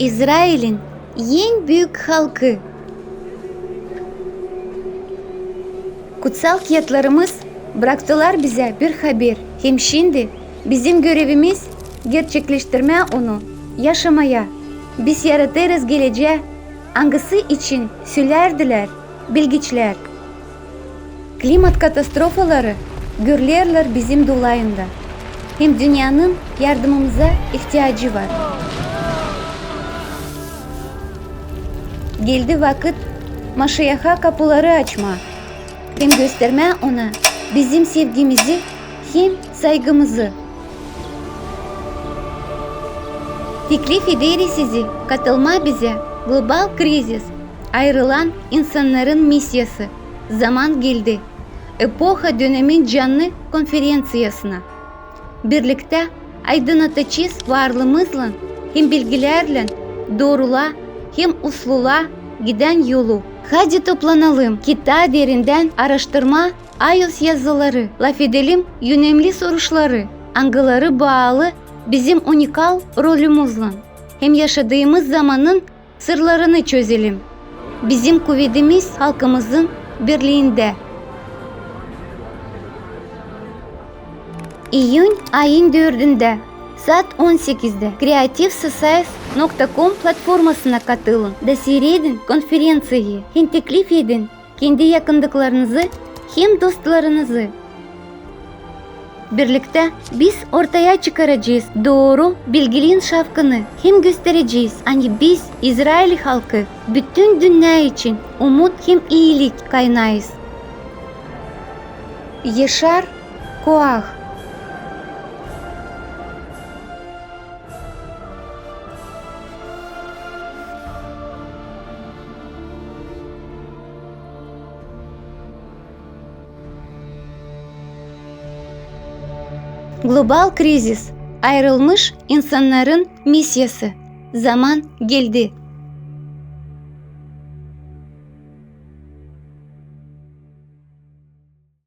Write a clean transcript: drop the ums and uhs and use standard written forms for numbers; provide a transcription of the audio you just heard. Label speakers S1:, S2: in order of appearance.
S1: İsrail'in en büyük halkı. Kutsal kağıtlarımız bıraktılar bize bir haber. Hem şimdi bizim görevimiz gerçekleştirme onu, yaşamaya. Biz yaratırız geleceği. Hangisi için söylerdiler bilgiçler. Klimat katastrofaları görülürler bizim dolayında. Hem dünyanın yardımımıza ihtiyacı var. Geldi vakit Maşiyah'a kapıları açma. Hem gösterme ona bizim sevgimizi hem saygımızı. Teklif ederiz sizi katılma bize. Global Krisis, ayrılan insanların misyası. Zaman geldi. Epoha dönemi canlı konferansiyasına. Birlikte aydınlatacağız varlığımızla hem bilgilerle doğrula hem uslula giden yolu. Hadi toplanalım. Kitap derinden araştırma, ayos yazıları, laf edelim önemli soruları, angaları bağlı bizim unikal rolümüzle. Hem yaşadığımız zamanın sırlarını çözelim. Bizim kuvvetimiz halkımızın birliğinde. İyun ayın 4'ünde saat 18'de creativesociety.com platformasına katılın da seyredin konferansiyayı. Hem teklif edin kendi yakındıklarınızı hem dostlarınızı. Birlikte biz ortaya çıkaracağız doğru bilgiliğin şafkını hem göstereceğiz. Hani biz İsrail halkı bütün dünya için umut hem iyilik kaynağıyız. Yaşar Koah. Global Krisis, ayrılmış insanların misyası. Zaman geldi.